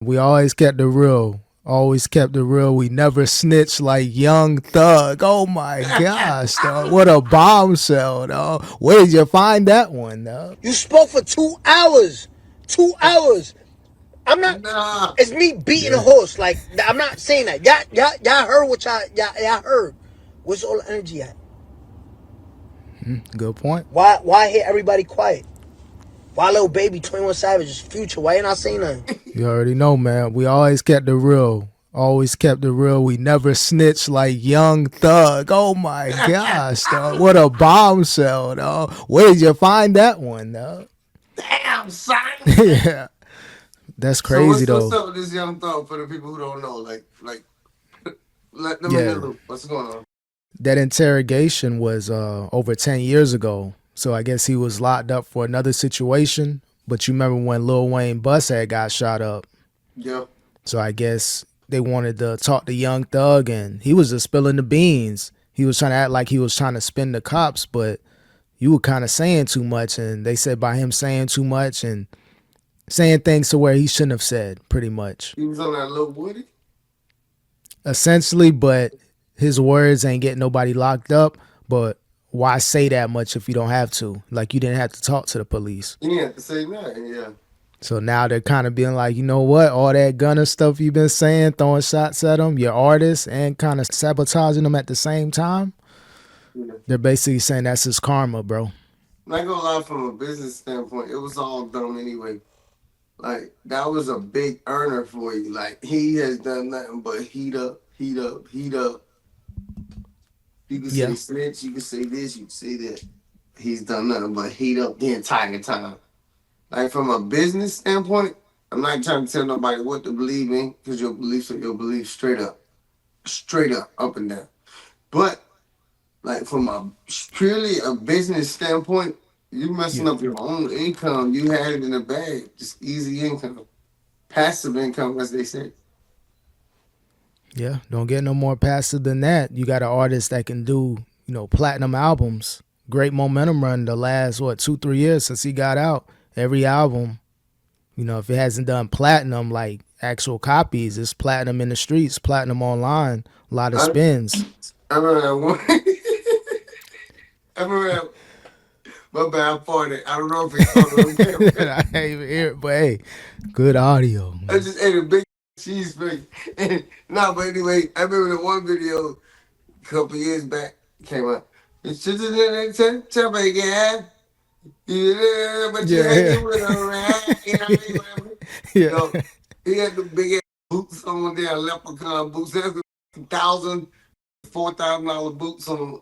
We always kept it real. Always kept it real. We never snitched like Young Thug. Oh my gosh, dog. What a bombshell, dog. Where did you find that one, dog? You spoke for 2 hours. 2 hours. I'm not. Nah. It's me beating a horse. Like, I'm not saying that. Y'all heard what y'all heard. Where's all the energy at? Good point. Why hear everybody quiet? Why Lil Baby, 21 Savage, Future? Why you not saying nothing? You already know, man. We always kept it real. Always kept it real. We never snitched like Young Thug. Oh my gosh, dog. What a bombshell, dog. Where did you find that one, dog? Damn, son. Yeah. That's crazy, so what's though. up with this Young Thug for the people who don't know? Like, let them Yeah. know what's going on. That interrogation was over 10 years ago. So I guess he was locked up for another situation. But you remember when Lil Wayne bus had got shot up? Yeah. So I guess they wanted to talk to Young Thug, and he was just spilling the beans. He was trying to act like he was trying to spin the cops, but you were kind of saying too much. And they said by him saying too much and saying things to where he shouldn't have said, pretty much. He was on that Lil Woody? Essentially, but his words ain't getting nobody locked up. But why say that much if you don't have to? Like, you didn't have to talk to the police. You didn't have to say nothing, yeah. So now they're kind of being like, you know what? All that Gunna stuff you've been saying, throwing shots at them, your artists, and kind of sabotaging them at the same time. Yeah. They're basically saying that's his karma, bro. I'm not gonna lie, from a business standpoint, it was all done anyway. Like, that was a big earner for you. Like, he has done nothing but heat up, heat up, heat up. You can say snitch, you can say this, you can say that. He's done nothing but heat up the entire time. Like, from a business standpoint, I'm not trying to tell nobody what to believe in, because your beliefs are your beliefs straight up, up and down. But, like, from a purely a business standpoint, you messing up your own income. You had it in the bag, just easy income, passive income, as they say. Yeah, don't get no more passive than that. You got an artist that can do, platinum albums. Great momentum run the last, 2-3 years since he got out. Every album, if it hasn't done platinum, like actual copies, it's platinum in the streets, platinum online, a lot of spins. I remember that one. I remember that. My bad, farted. I don't know if it's on camera. I can't even hear it, but hey, good audio, man. I just ate a big cheese face. But anyway, I remember the one video a couple years back came out. It's just tell me again. Yeah, but you hanging with her, man. He had the big ass boots on there, leprechaun boots. That's $1,000, $4,000 boots on.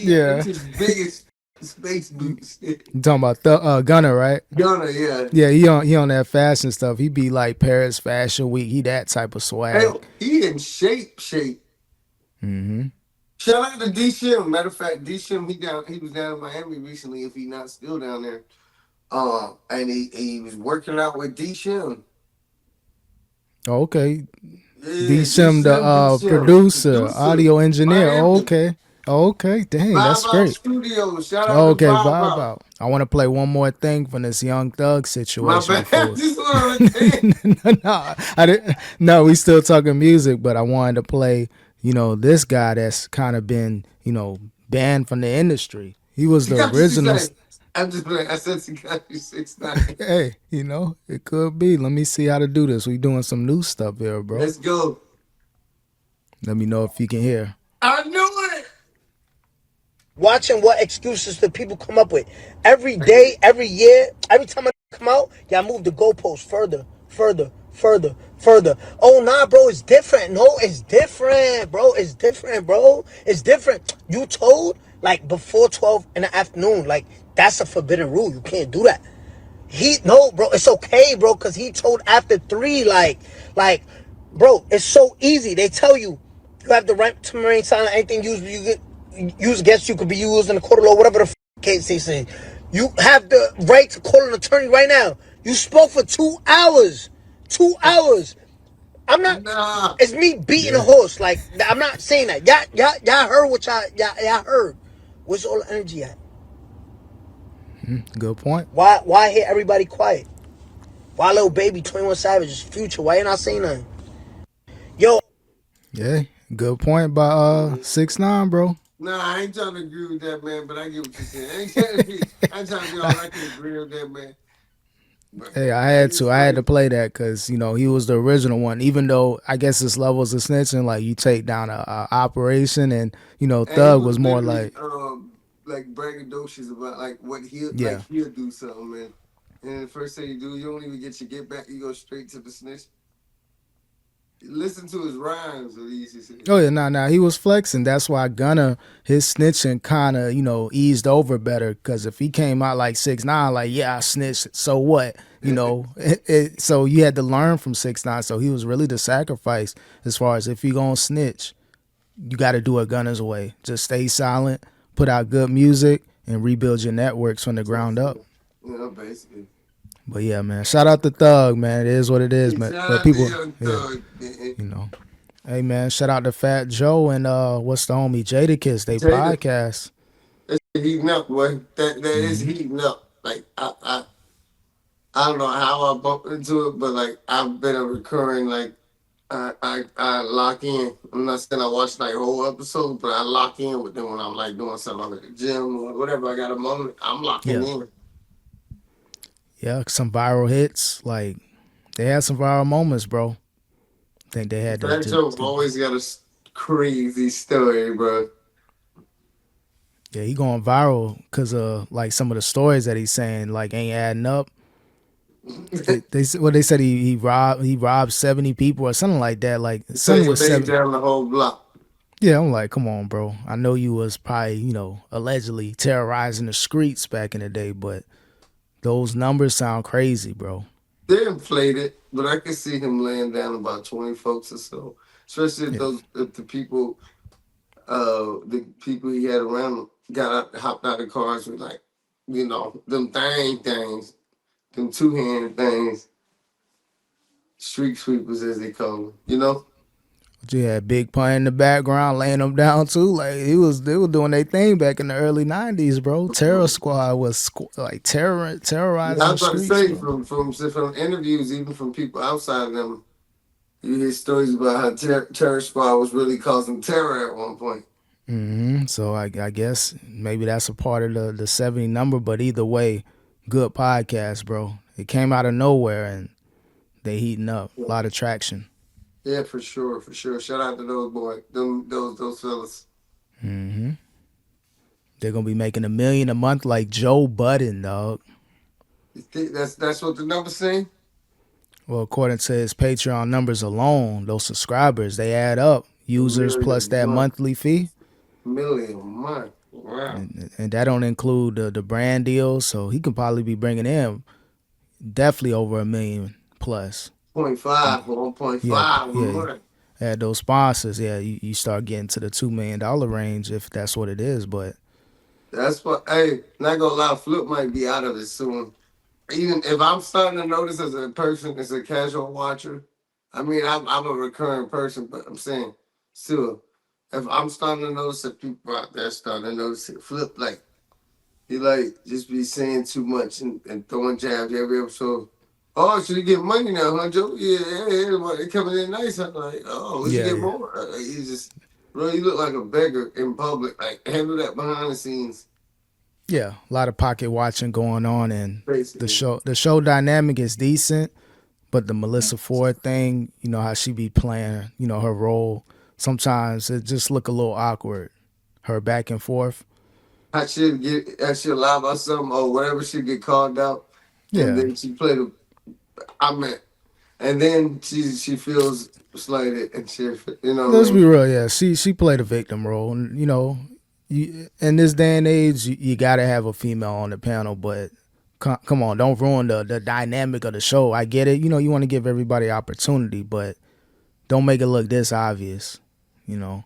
Yeah. His biggest space boots. You talking about Gunna, right? Gunna, yeah. Yeah, he on that fashion stuff. He be like Paris Fashion Week. He that type of swag. Hell, he in shape. Mm-hmm. Shout out to D Shim. Matter of fact, D Shim, he was down in Miami recently, if he not still down there. And he was working out with D Shim. Oh, okay. Yeah, D Shim, the producer, audio engineer. Miami. Okay, dang, that's great. Studios. Shout out to Vibe Out. I want to play one more thing from this Young Thug situation. My bad. I didn't. No, we still talking music, but I wanted to play, this guy that's kind of been, banned from the industry. He was the original. I'm just playing. I said he got you 6ix9ine. Hey, it could be. Let me see how to do this. We doing some new stuff here, bro. Let's go. Let me know if you can hear. I knew it. Watching what excuses the people come up with. Every day, every year, every time I come out, y'all move the goalposts further. Oh, nah, bro, it's different. No, it's different, bro. It's different. You told, like, before 12 in the afternoon. Like, that's a forbidden rule. You can't do that. No, bro, it's okay, bro, because he told after 3, like, bro, it's so easy. They tell you have the right to remain silent. Anything used against you could be used in the court of law, whatever the case they say. You have the right to call an attorney right now. You spoke for 2 hours. 2 hours. I'm not. Nah. It's me beating a horse. Like, I'm not saying that. Y'all heard what y'all heard. Where's all the energy at? Good point. Why hear everybody quiet? Why Lil Baby, 21 Savage, Future? Why you not saying nothing? Yo, Yeah, good point by 6ix9ine, bro. Nah, I ain't trying to agree with that, man, but I get what you're saying. I ain't trying to be all I can agree with that, man. But Hey, I that had is to. I had to crazy. play that because he was the original one. Even though I guess it's levels of snitching, like you take down a operation, and And he Thug was was more literally like, like braggadocious about like what yeah, he'll do something, man. And the first thing you do, you don't even get your get back, you go straight to the snitch. Listen to his rhymes, what he used to say. oh yeah, nah, he was flexing. That's why Gunna his snitching kind of eased over better. Because if he came out like 6ix9ine, like yeah, I snitched, so what? So you had to learn from 6ix9ine. So he was really the sacrifice as far as if you gonna snitch, you got to do it Gunna's way. Just stay silent, put out good music, and rebuild your networks from the ground up. Basically. But yeah, man, shout out to Thug, man. It is what it is, Hey, man. shout But out to people, Young yeah, Thug, man. you know, hey man, shout out to Fat Joe and what's the homie Jadakiss. They Jada, podcast. that's heating up, boy. That is Hmm. heating up. Like I don't know how I bumped into it, but like I've been a recurring like I lock in. I'm not saying I watch like whole episodes, but I lock in with them when I'm like doing something at the gym or whatever. I got a moment, I'm locking Yeah, in. yeah, some viral hits. Like they had some viral moments, bro. I think they had Fat Joe always got a crazy story, bro. yeah, he going viral because of like some of the stories that he's saying like ain't adding up. They said he robbed 70 people or something like that. Like So something he with laid seven. down the whole block. Yeah, I'm like, come on, bro. I know you was probably allegedly terrorizing the streets back in the day, but those numbers sound crazy, bro. They inflated, but I can see him laying down about 20 folks or so. Especially Yeah, if the people he had around him got out, hopped out of cars with like, them things, them two hand things, street sweepers as they call them. but you had Big Pun in the background laying them down too. Like they were doing their thing back in the early '90s, bro. Terror Squad was like Yeah, I terrorizing the was about to streets, say bro. from interviews, even from people outside of them, you hear stories about how Terror Squad was really causing terror at one point. So I guess maybe that's a part of the 70 number, but either way, good podcast, bro. It came out of nowhere and they heating up. A lot of traction. Yeah, for sure, for sure. Shout out to those boys, those fellas. Hmm. They're gonna be making 1 million a month like Joe Budden, dog. You think that's what the numbers say? Well, according to his Patreon numbers alone, those subscribers they add up. A Users million plus a that month. monthly fee, Million a month. Wow. and that don't include the brand deals. So he can probably be bringing in definitely over 1 million plus. Point And five, 1.5 yeah, a yeah, month. add those sponsors. Yeah, you start getting to the $2 million range if that's what it is. But That's what. Hey, not gonna lie, Flip might be out of it soon. Even if I'm starting to notice as a person, as a casual watcher, I mean, I'm a recurring person, but I'm saying, still, if I'm starting to notice that people out there starting to notice it, Flip like he like just be saying too much and throwing jabs every episode. Oh, should you get money now, huh, Joe? Yeah, they coming in nice. I'm like, oh, we should yeah, get yeah, more. He's just, bro, you look like a beggar in public. Like, handle that behind the scenes, yeah, a lot of pocket watching going on, and the basically. show dynamic is decent. But the Melissa Ford thing, how she be playing, her role, sometimes it just look a little awkward. Her back and forth. I should lie about something or whatever. She get called out, and Yeah. then she play the. I mean, and then she feels slighted and shit. You know what I Let's be mean? real, yeah. She played a victim role. And, in this day and age, you gotta have a female on the panel, but come on, don't ruin the dynamic of the show. I get it. You want to give everybody opportunity, but don't make it look this obvious, you know.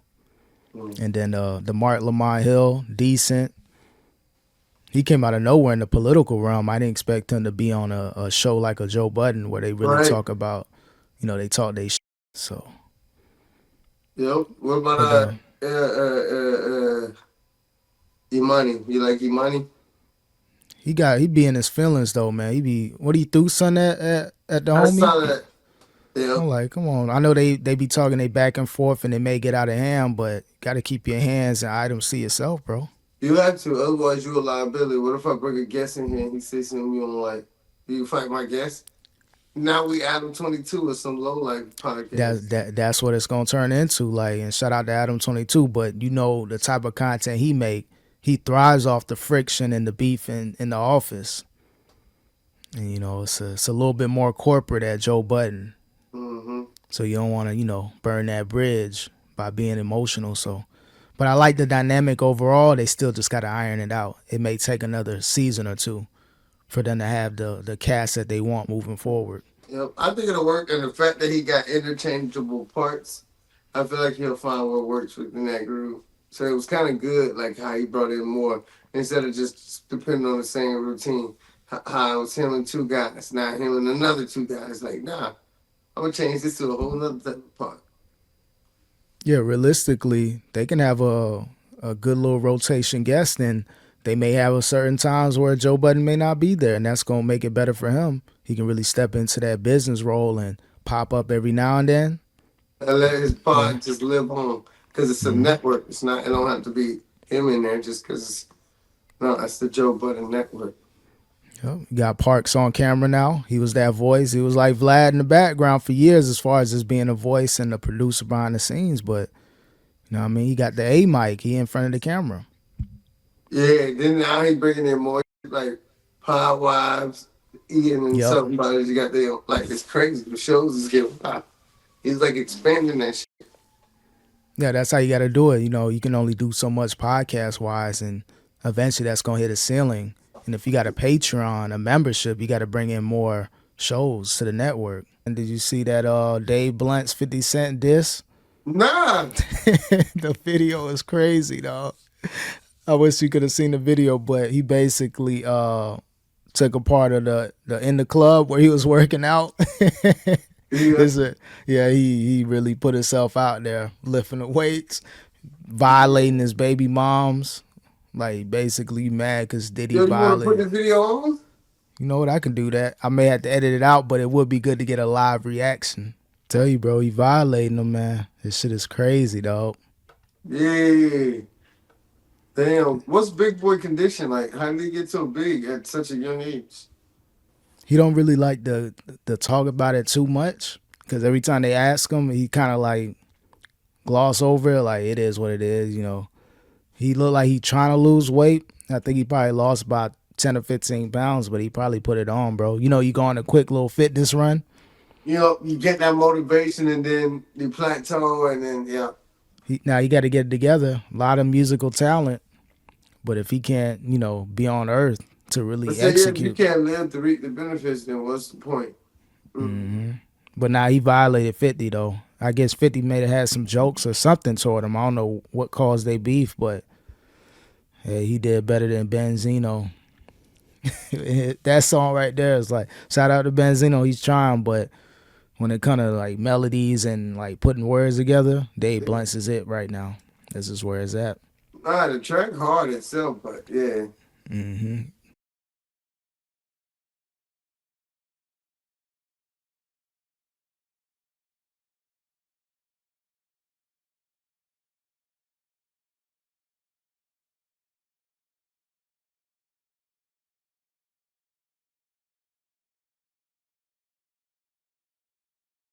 Mm. And then the Mark Lamont Hill, decent. He came out of nowhere in the political realm. I didn't expect him to be on a show like a Joe Budden where they really Right. talk about, they talk they shit. So, Yep. What about but Imani? You like Imani? He be in his feelings though, man. He be what he threw son at the I homie. saw that. Yeah. I'm like, come on. I know they be talking they back and forth and it may get out of hand, but gotta keep your hands and items to yourself, bro. You have to, otherwise you're a liability. What if I bring a guest in here and he says something you don't like? Do you fight my guest? Now we Adam 22 or some low life podcast. That's what it's gonna turn into. Like, and shout out to Adam 22, but you know the type of content he make, he thrives off the friction and the beef in the office. And you know, it's a little bit more corporate at Joe Budden. Mm-hmm. So you don't want to, burn that bridge by being emotional. So, but I like the dynamic overall. They still just got to iron it out. It may take another season or two for them to have the cast that they want moving forward. Yep, I think it'll work. And the fact that he got interchangeable parts, I feel like he'll find what works within that group. So it was kind of good, like how he brought in more instead of just depending on the same routine. How it was him and two guys, not him and another two guys. Like, nah, I'm gonna change this to a whole nother type of part. Yeah, realistically, they can have a good little rotation guest, and they may have a certain times where Joe Budden may not be there, and that's gonna make it better for him. He can really step into that business role and pop up every now and then. And let his pod just live on because it's a network. It's not. It don't have to be him in there just because. No, that's the Joe Budden network. Yep. You got Parks on camera now. He was that voice. He was like Vlad in the background for years as far as just being a voice and a producer behind the scenes. But, you know what I mean? He got the A mic. He in front of the camera. Yeah, then now he bringing in more like Pod Wives, Ian and somebody. You got there, like, it's crazy. The shows is getting pop. He's like expanding that shit. Yeah, that's how you got to do it. You can only do so much podcast-wise, and eventually that's going to hit a ceiling. And if you got a Patreon, a membership, you got to bring in more shows to the network. And did you see that Dave Blunt's 50 Cent diss? Nah. The video is crazy, dog. I wish you could have seen the video, but he basically took a part of the in the club where he was working out. Yeah, he really put himself out there, lifting the weights, violating his baby moms. Like, basically mad because Diddy violated. You want to put the video on? You know what? I can do that. I may have to edit it out, but it would be good to get a live reaction. Tell you, bro, he violating them, man. This shit is crazy, dog. Yeah. Damn. What's Big Boy condition like? How did he get so big at such a young age? He don't really like to talk about it too much because every time they ask him, he kind of like gloss over it. Like, it is what it is, He looked like he trying to lose weight. I think he probably lost about 10 or 15 pounds, but he probably put it on, bro. You go on a quick little fitness run. You get that motivation and then you plateau and then, yeah. Now you got to get it together. A lot of musical talent. But if he can't, be on earth to really execute. If you can't live to reap the benefits, then what's the point? Mm-hmm. But now he violated 50, though. I guess 50 may have had some jokes or something toward him. I don't know what caused their beef, but yeah, he did better than Benzino. That song right there is like, shout out to Benzino. He's trying, but when it kind of like melodies and like putting words together, Dave Blunt's is it right now. This is where it's at. Nah, the track hard itself, but yeah. Mm-hmm.